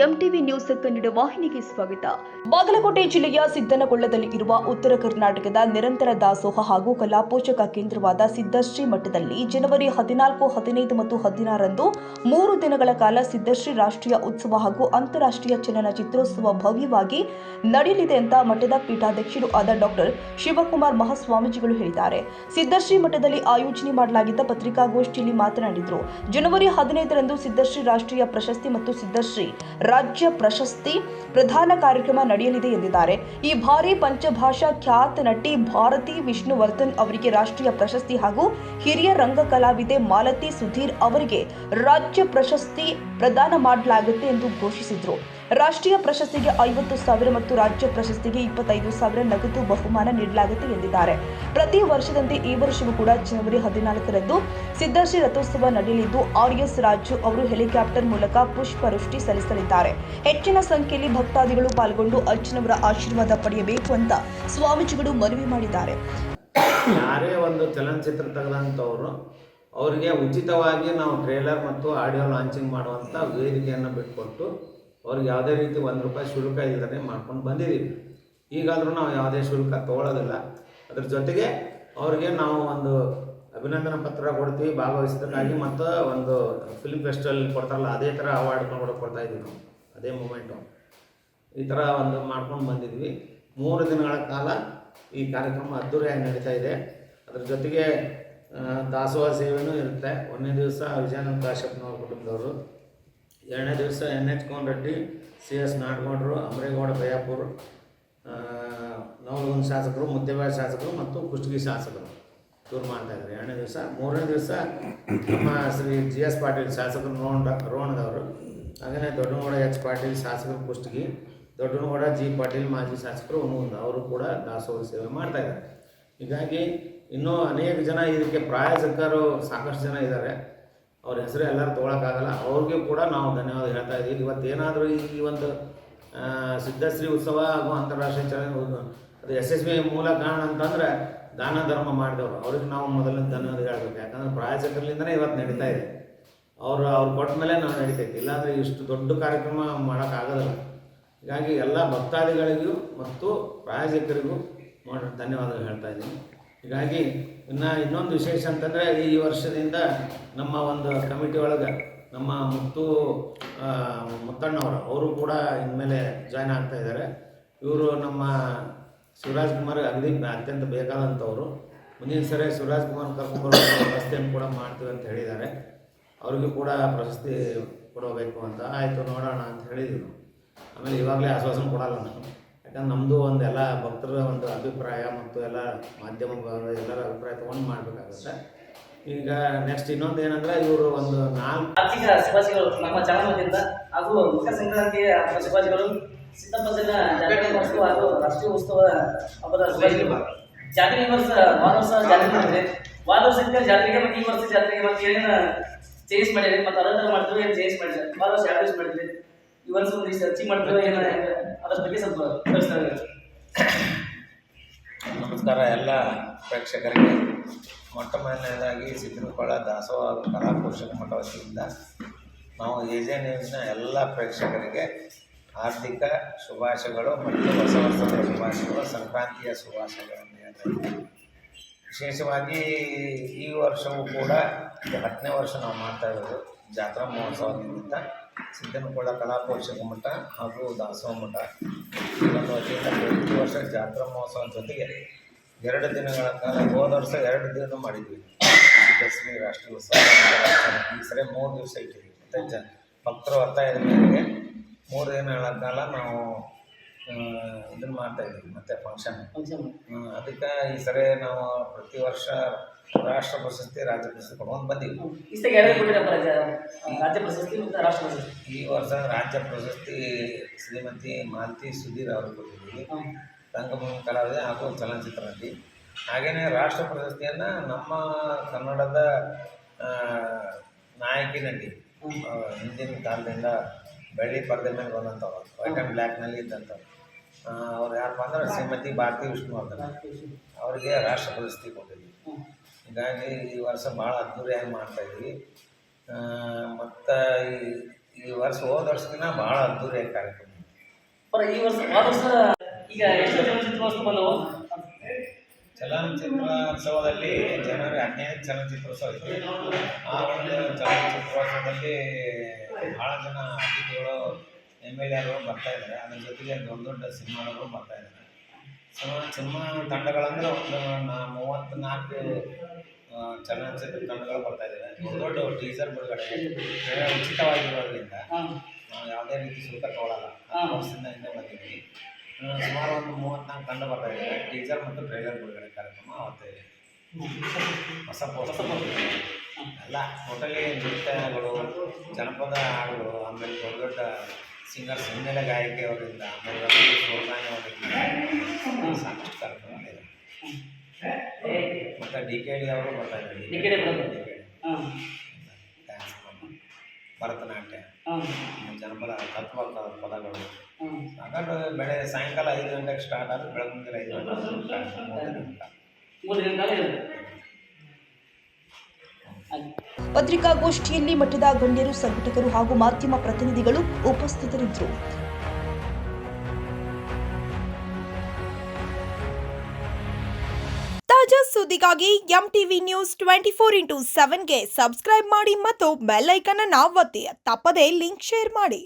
MTV news Kannada ವಾಹಿನಿಗೆ ಸ್ವಾಗತ. ಬಾಗಲಕೋಟೆ ಜಿಲ್ಲೆಯ ಸಿದ್ದನಗೊಳ್ಳದಲ್ಲಿ ಇರುವ ಉತ್ತರ ಕರ್ನಾಟಕದ ನಿರಂತರ ದಾಸೋಹ ಹಾಗೂ ಕಲಾಪೋಷಕ ಕೇಂದ್ರವಾದ ಸಿದ್ದಶ್ರೀ ಮಠದಲ್ಲಿ ಜನವರಿ 14, 15 ಮತ್ತು 16ರಂದು 3 ದಿನಗಳ ಕಾಲ ಸಿದ್ದಶ್ರೀ ರಾಷ್ಟ್ರೀಯ ಉತ್ಸವ ಹಾಗೂ ಅಂತಾರಾಷ್ಟ್ರೀಯ ಚಲನಚಿತ್ರೋತ್ಸವ ಭವ್ಯವಾಗಿ ನಡೆಯಲಿದೆ ಅಂತ ಮಠದ ಪೀಠಾಧ್ಯಕ್ಷರು ಆದ ಡಾಕ್ಟರ್ ಶಿವಕುಮಾರ್ ಮಹಾಸ್ವಾಮೀಜಿಗಳು ಹೇಳಿದ್ದಾರೆ. ಸಿದ್ದಶ್ರೀ ಮಠದಲ್ಲಿ ಆಯೋಜನೆ ಮಾಡಲಾಗಿದ್ದ ಪತ್ರಿಕಾಗೋಷ್ಠಿಯಲ್ಲಿ ಮಾತನಾಡಿದರು. ಜನವರಿ 15ರಂದು ಸಿದ್ದಶ್ರೀ ರಾಷ್ಟ್ರೀಯ ಪ್ರಶಸ್ತಿ ಮತ್ತು ಸಿದ್ದಶ್ರೀ ರಾಜ್ಯ ಪ್ರಶಸ್ತಿ ಪ್ರದಾನ ಕಾರ್ಯಕ್ರಮ ನಡೆಯಲಿದೆ ಎಂದಿದ್ದಾರೆ. ಈ ಬಾರಿ ಪಂಚಭಾಷಾ ಖ್ಯಾತ ನಟಿ ಭಾರತಿ ವಿಷ್ಣುವರ್ಧನ್ ಅವರಿಗೆ ರಾಷ್ಟ್ರೀಯ ಪ್ರಶಸ್ತಿ ಹಾಗೂ ಹಿರಿಯ ರಂಗ ಕಲಾವಿದೆ ಮಾಲತಿ ಸುಧೀರ್ ಅವರಿಗೆ ರಾಜ್ಯ ಪ್ರಶಸ್ತಿ ಪ್ರದಾನ ಮಾಡಲಾಗುತ್ತೆ ಎಂದು ಘೋಷಿಸಿದರು. ರಾಷ್ಟ್ರೀಯ ಪ್ರಶಸ್ತಿಗೆ 50,000 ಮತ್ತು ರಾಜ್ಯ ಪ್ರಶಸ್ತಿಗೆ 25,000 ನಗದು ಬಹುಮಾನ ನೀಡಲಾಗುತ್ತೆ ಎಂದಿದ್ದಾರೆ. ಪ್ರತಿ ವರ್ಷದಂತೆ ಈ ವರ್ಷವೂ ಕೂಡ ಜನವರಿ 14ರಂದು ಸಿದ್ದಶ್ರೀ ರಥೋತ್ಸವ ನಡೆಯಲಿದ್ದು RS ರಾಜು ಅವರು ಹೆಲಿಕಾಪ್ಟರ್ ಮೂಲಕ ಪುಷ್ಪವೃಷ್ಟಿ ಸಲ್ಲಿಸಲಿದ್ದಾರೆ. ಹೆಚ್ಚಿನ ಸಂಖ್ಯೆಯಲ್ಲಿ ಭಕ್ತಾದಿಗಳು ಪಾಲ್ಗೊಂಡು ಅಜ್ಜನವರ ಆಶೀರ್ವಾದ ಪಡೆಯಬೇಕು ಅಂತ ಸ್ವಾಮೀಜಿಗಳು ಮನವಿ ಮಾಡಿದ್ದಾರೆ. ಯಾರೇ ಒಂದು ಚಲನಚಿತ್ರ ತೆಗೆದಂಥವ್ರು ಅವರಿಗೆ ಉಚಿತವಾಗಿ ನಾವು ಟ್ರೇಲರ್ ಮತ್ತು ಆಡಿಯೋ ಲಾಂಚಿಂಗ್ ಮಾಡುವಂಥ ವೇದಿಕೆಯನ್ನು ಬಿಟ್ಟುಕೊಟ್ಟು ಅವ್ರಿಗೆ ಯಾವುದೇ ರೀತಿ ₹1 ಶುಲ್ಕ ಇಲ್ಲದೆ ಮಾಡ್ಕೊಂಡು ಬಂದಿದ್ದೀವಿ. ಈಗಾದರೂ ನಾವು ಯಾವುದೇ ಶುಲ್ಕ ತೊಗೊಳ್ಳೋದಿಲ್ಲ. ಅದ್ರ ಜೊತೆಗೆ ಅವ್ರಿಗೆ ನಾವು ಒಂದು ಅಭಿನಂದನಾ ಪತ್ರ ಕೊಡ್ತೀವಿ ಭಾಗವಹಿಸಿದ್ದಕ್ಕಾಗಿ, ಮತ್ತು ಒಂದು ಫಿಲ್ಮ್ ಫೆಸ್ಟಿವಲ್ ಕೊಡ್ತಾರಲ್ಲ ಅದೇ ಥರ ಅವಾರ್ಡ್ಗಳು ಕೂಡ ಕೊಡ್ತಾ ಇದ್ದೀವಿ ನಾವು. ಅದೇ ಮೂಮೆಂಟು ಈ ಥರ ಒಂದು ಮಾಡ್ಕೊಂಡು ಬಂದಿದ್ವಿ. 3 ದಿನಗಳ ಕಾಲ ಈ ಕಾರ್ಯಕ್ರಮ ಅದ್ದೂರಿಯಾಗಿ ನಡೀತಾ ಇದೆ. ಅದ್ರ ಜೊತೆಗೆ ದಾಸೋಹ ಸೇವೆಯೂ ಇರುತ್ತೆ. 1ನೇ ದಿವಸ ವಿಜಯಾನಂದ ಕಾಶ್ಯಪ್ನವ್ರ ಕುಟುಂಬದವರು, 2ನೇ ದಿವಸ NH ಕೋನ್ ರೆಡ್ಡಿ, CS ನಾಡಗೌಡರು, ಅಮರೇಗೌಡ ಬಯ್ಯಾಪುರ್, ನವಲಗುಂದ ಶಾಸಕರು, ಮುದ್ದೇಬೇಳೆ ಶಾಸಕರು ಮತ್ತು ಕುಷ್ಟಗಿ ಶಾಸಕರು ಇವ್ರು ಮಾಡ್ತಾಯಿದ್ದಾರೆ 2ನೇ ದಿವಸ. 3ನೇ ದಿವಸ ನಮ್ಮ ಶ್ರೀ GS ಪಾಟೀಲ್ ಶಾಸಕರು ರೋಣದವರು, ಹಾಗೆಯೇ ದೊಡ್ಡನಗೌಡ H ಪಾಟೀಲ್ ಶಾಸಕರು ಕುಷ್ಟಗಿ, ದೊಡ್ಡನಗೌಡ G ಪಾಟೀಲ್ ಮಾಜಿ ಶಾಸಕರು ಹುನಗುಂದ ಅವರು ಕೂಡ ದಾಸೋಹ ಸೇವೆ ಮಾಡ್ತಾಯಿದ್ದಾರೆ. ಹೀಗಾಗಿ ಇನ್ನೂ ಅನೇಕ ಜನ ಇದಕ್ಕೆ ಪ್ರಾಯೋಜಕರು ಸಾಕಷ್ಟು ಜನ ಇದ್ದಾರೆ. ಅವ್ರ ಹೆಸರು ಎಲ್ಲರೂ ತೊಗೊಳಕ್ಕಾಗಲ್ಲ. ಅವ್ರಿಗೂ ಕೂಡ ನಾವು ಧನ್ಯವಾದ ಹೇಳ್ತಾ ಇದ್ದೀವಿ. ಇವತ್ತೇನಾದರೂ ಈ ಒಂದು ಸಿದ್ದಶ್ರೀ ಉತ್ಸವ ಹಾಗೂ ಅಂತಾರಾಷ್ಟ್ರೀಯ ಅದು ಯಶಸ್ವಿ ಮೂಲ ಕಾರಣ ಅಂತಂದರೆ ದಾನ ಧರ್ಮ ಮಾಡಿದವರು. ಅವ್ರಿಗೆ ನಾವು ಮೊದಲನೇ ಧನ್ಯವಾದ ಹೇಳಬೇಕು. ಯಾಕಂದರೆ ಪ್ರಾಯೋಜಕರಿಂದನೇ ಇವತ್ತು ನಡೀತಾ ಇದೆ. ಅವ್ರು ಕೊಟ್ಟ ಮೇಲೆ ನಾವು ನಡೀತೈತಿ. ಇಲ್ಲಾಂದರೆ ಇಷ್ಟು ದೊಡ್ಡ ಕಾರ್ಯಕ್ರಮ ಮಾಡೋಕ್ಕಾಗೋದಿಲ್ಲ. ಹೀಗಾಗಿ ಎಲ್ಲ ಭಕ್ತಾದಿಗಳಿಗೂ ಮತ್ತು ಪ್ರಾಯೋಜಕರಿಗೂ ಧನ್ಯವಾದ ಹೇಳ್ತಾ ಇದ್ದೀನಿ. ಹೀಗಾಗಿ ಇನ್ನೊಂದು ವಿಶೇಷ ಅಂತಂದರೆ ಈ ವರ್ಷದಿಂದ ನಮ್ಮ ಒಂದು ಕಮಿಟಿ ಒಳಗೆ ನಮ್ಮ ಮುತ್ತಣ್ಣವರು ಅವರು ಕೂಡ ಇನ್ಮೇಲೆ ಜಾಯ್ನ್ ಆಗ್ತಾ ಇದ್ದಾರೆ. ಇವರು ನಮ್ಮ ಶಿವರಾಜ್ ಕುಮಾರ್ ಅತ್ಯಂತ ಬೇಕಾದಂಥವ್ರು. ಮುಂದಿನ ಸರಿ ಶಿವರಾಜ್ ಕುಮಾರ್ ಕರ್ಕೊಂಡ್ಬರೋ ವ್ಯವಸ್ಥೆಯನ್ನು ಕೂಡ ಮಾಡ್ತೀವಿ ಅಂತ ಹೇಳಿದ್ದಾರೆ. ಅವ್ರಿಗೂ ಕೂಡ ಪ್ರಶಸ್ತಿ ಕೊಡಬೇಕು ಅಂತ. ಆಯಿತು ನೋಡೋಣ ಅಂತ ಹೇಳಿದ್ವಿ. ಆಮೇಲೆ ಇವಾಗಲೇ ಆಶ್ವಾಸನೆ ಕೊಡಲ್ಲ ನಾವು. ಯಾಕಂದ್ರೆ ನಮ್ಮದು ಒಂದು ಎಲ್ಲ ಭಕ್ತರ ಒಂದು ಅಭಿಪ್ರಾಯ ಮತ್ತು ಎಲ್ಲ ಮಾಧ್ಯಮ ಎಲ್ಲರ ಅಭಿಪ್ರಾಯ ತೊಗೊಂಡು ಮಾಡಬೇಕಾಗುತ್ತೆ. ಈಗ ನೆಕ್ಸ್ಟ್ ಇನ್ನೊಂದು ಏನಂದರೆ ಇವರು ಒಂದು 4 ಆರ್ಥಿಕ ಶುಭಾಶಯಗಳು ನಮ್ಮ ಚಾನಲ್ನಿಂದ ಹಾಗೂ ಮಕರ ಸಂಕ್ರಾಂತಿಯ ಶುಭಾಶಯಗಳು, ಸಿದ್ದಪ್ಪನ ಜಾತ್ರೆ ಮಹೋತ್ಸವ ಹಾಗೂ ರಾಷ್ಟ್ರೀಯ ಉತ್ಸವ ಹಬ್ಬದ ಶುಭಾಶಯಗಳು. ಜಾತ್ರೆ ಈ ವರ್ಷ ವರ್ಷ ಜಾತ್ರೆ ಮಾಡಿದೆ. ವರ್ಷಕ್ಕೆ ಜಾತ್ರೆಗೆ ಮತ್ತು ಈ ವರ್ಷ ಜಾತ್ರೆಗೆ ಮತ್ತು ಏನೇನು ಚೇಂಜ್ ಮಾಡಿದ್ವಿ ಮತ್ತು ಅದಂತರ ಮಾಡ್ತೀವಿ, ಏನು ಚೇಂಜ್ ಮಾಡಿದ್ರೆ ವರ್ಷ ಅಡ್ಜಸ್ಟ್ ಮಾಡಿದ್ವಿ. ಈ ವರ್ಷ ಒಂದು ಇಷ್ಟು ಅಚೀವ್ ಮಾಡ್ತೀವಿ, ಏನು ಅದ್ರ ಬಗ್ಗೆ ಸ್ವಲ್ಪ ತಿಳಿಸ್ತಾರೆ. ನಮಸ್ಕಾರ ಎಲ್ಲ ಪ್ರೇಕ್ಷಕರಿಗೆ. ಮೊಟ್ಟ ಮೊದಲನೇದಾಗಿ ಸಿದ್ದನಗೊಳ್ಳ ದಾಸೋಹ ಕಲಾಪೋಷಕ ಮಠ ವತಿಯಿಂದ ನಾವು AJ ನ್ಯೂಸ್ನ ಎಲ್ಲ ಪ್ರೇಕ್ಷಕರಿಗೆ ಆರ್ಥಿಕ ಶುಭಾಶಯಗಳು ಮತ್ತು ಹೊಸ ವರ್ಷದ ಶುಭಾಶಯಗಳು, ಸಂಕ್ರಾಂತಿಯ ಶುಭಾಶಯಗಳನ್ನು ಹೇಳ್ತಾ. ವಿಶೇಷವಾಗಿ ಈ ವರ್ಷವೂ ಕೂಡ 10ನೇ ವರ್ಷ ನಾವು ಮಾಡ್ತಾ ಇರೋದು ಜಾತ್ರಾ ಮಹೋತ್ಸವ ನಿಮಿತ್ತ ಸಿದ್ದನಗೊಳ್ಳ ಕಲಾಪೋಷಕ ಮಠ ಹಾಗೂ ದಾಸೋಹ ಮಠ ಇದೊಂದು ವತಿಯಿಂದ ಪ್ರತಿ ವರ್ಷ ಜಾತ್ರಾ ಮಹೋತ್ಸವ ಜೊತೆಗೆ 2 ದಿನಗಳ ಕಾಲ, ಹೋದ ವರ್ಷ 2 ದಿನ ಮಾಡಿದ್ವಿ ಸಿದ್ದಶ್ರೀ ರಾಷ್ಟ್ರೀಯ ಉತ್ಸವ. ಈ ಸರಿ 3 ದಿವಸ ಇಟ್ಟಿದ್ವಿ. ಮತ್ತು ಭಕ್ತರ ಒತ್ತಾಯದ ಮೇರೆಗೆ 3 ದಿನಗಳ ಕಾಲ ನಾವು ಇದನ್ನು ಮಾಡ್ತಾಯಿದ್ವಿ. ಮತ್ತು ಫಂಕ್ಷನ್ ಅದಕ್ಕೆ ಈ ಸರಿ ನಾವು ಪ್ರತಿ ವರ್ಷ ರಾಷ್ಟ್ರ ಪ್ರಶಸ್ತಿ, ರಾಜ್ಯ ಪ್ರಶಸ್ತಿ ಕೊಡ್ಕೊಂಡು ಬಂದೀವಿ. ಈ ವರ್ಷ ರಾಜ್ಯ ಪ್ರಶಸ್ತಿ ಶ್ರೀಮತಿ ಮಾಲತಿ ಸುಧೀರ್ ಅವರು ಕೊಟ್ಟಿದ್ದೀವಿ, ರಂಗಭೂಮಿ ಕಲಾವಿದೆ ಹಾಗೂ ಚಲನಚಿತ್ರ ನಟಿ. ಹಾಗೆಯೇ ರಾಷ್ಟ್ರ ಪ್ರಶಸ್ತಿಯನ್ನು ನಮ್ಮ ಕನ್ನಡದ ನಾಯಕಿ ನಟಿ, ಹಿಂದಿನ ಕಾಲದಿಂದ ಬೆಳ್ಳಿ ಪರದೆ ಮೇಲೆ ಬಂದಂಥವ್ರು, ವೈಟ್ ಆ್ಯಂಡ್ ಬ್ಲ್ಯಾಕ್ನಲ್ಲಿ ಇದ್ದಂಥವ್ರು, ಅವ್ರು ಯಾರಪ್ಪ ಅಂದ್ರೆ ಶ್ರೀಮತಿ ಭಾರತಿ ವಿಷ್ಣುವರ್ಧನ್ ಅವರಿಗೆ ರಾಷ್ಟ್ರ ಪ್ರಶಸ್ತಿ ಕೊಟ್ಟಿದ್ವಿ. ಹೀಗಾಗಿ ಈ ವರ್ಷ ಭಾಳ ಅದ್ದೂರಿಯಾಗಿ ಮಾಡ್ತಾಯಿದ್ವಿ. ಮತ್ತು ಈ ಈ ವರ್ಷ ಹೋದ ವರ್ಷಕ್ಕಿಂತ ಭಾಳ ಅದ್ದೂರಿಯಾಗಿ ಕಾರ್ಯಕ್ರಮ. ಈ ವರ್ಷ ಹೋದ ವರ್ಷ ಈಗ ಎಷ್ಟು ಚಲನಚಿತ್ರೋತ್ಸವ ಬಂದವು? ಚಲನಚಿತ್ರೋತ್ಸವದಲ್ಲಿ ಜನವರಿ 15 ಚಲನಚಿತ್ರೋತ್ಸವ ಐತಿ. ಆ ಒಂದು ಚಲನಚಿತ್ರೋತ್ಸವದಲ್ಲಿ ಭಾಳ ಜನ ಅತಿಥಿಗಳು MLAಗಳು ಬರ್ತಾ ಇದ್ದಾರೆ. ಅದ್ರ ಜೊತೆಗೆ ದೊಡ್ಡ ದೊಡ್ಡ ಸಿನಿಮಾಗಳು ಬರ್ತಾ ಇದ್ದಾರೆ. ಸಿನಿಮಾ ತಂಡಗಳಂದ್ರೆ ಒಂದು 34 ಚಲನಚಿತ್ರ ತಂಡಗಳು ಬರ್ತಾ ಇದ್ದಾವೆ. ದೊಡ್ಡ ದೊಡ್ಡ ಟೀಸರ್ ಬಿಡುಗಡೆ ಉಚಿತವಾಗಿರೋದ್ರಿಂದ ನಾವು ಯಾವುದೇ ರೀತಿ ಶುಲ್ಕ ತೊಗೊಳ್ಳಲ್ಲ. 10 ವರ್ಷದಿಂದ ಹಿಂದೆ ಬಂದಿದ್ವಿ. ಸುಮಾರು ಒಂದು 34 ತಂಡ ಬರ್ತಾ ಇದ್ದಾರೆ. ಟೀಸರ್ ಮತ್ತು ಟ್ರೈಲರ್ ಬಿಡುಗಡೆ ಕಾರ್ಯಕ್ರಮ ಆಗ್ತಾ ಇದೆ. ಹೊಸ ಎಲ್ಲ ಟೋಟಲಿ ನೃತ್ಯಗಳು, ಜನಪದ ಹಾಡುಗಳು, ಆಮೇಲೆ ದೊಡ್ಡ ದೊಡ್ಡ ಸಿಂಗರ್ಸ್, ಹಿನ್ನೆಲೆ ಗಾಯಕಿಯವರಿಂದ, ಆಮೇಲೆ ಸೋಲ್ಗಾನಿ ಅವರಿಂದ ಸಾಕಷ್ಟು ಕಾರ್ಯಕ್ರಮ ಇದೆ. ಮತ್ತು DKD ಅವರು ಬರ್ತಾ ಇದ್ದಾರೆ. ಡ್ಯಾನ್ಸ್, ಭರತನಾಟ್ಯ, ಜನಪದ ತತ್ವ ಪದಗಳು ಸಾಕಷ್ಟು ಸಾಯಂಕಾಲ 5 ಗಂಟೆಗೆ ಸ್ಟಾರ್ಟ್ ಆದರೆ ಬೆಳಗ್ಗೆ 5 ಗಂಟೆ 3 ದಿನ ಕಾಲ ಇರುತ್ತೆ. ಪತ್ರಿಕಾಗೋಷ್ಠಿಯಲ್ಲಿ ಮಠದ ಗಣ್ಯರು, ಸಂಘಟಕರು ಹಾಗೂ ಮಾಧ್ಯಮ ಪ್ರತಿನಿಧಿಗಳು ಉಪಸ್ಥಿತರಿದ್ದರು. ತಾಜಾ ಸುದ್ದಿಗಾಗಿ MTV ನ್ಯೂಸ್ 24/7ಗೆ ಸಬ್ಸ್ಕ್ರೈಬ್ ಮಾಡಿ ಮತ್ತು ಬೆಲ್ ಐಕಾನ್ ಅನ್ನು ಒತ್ತಿ. ತಪ್ಪದೇ ಲಿಂಕ್ ಶೇರ್ ಮಾಡಿ.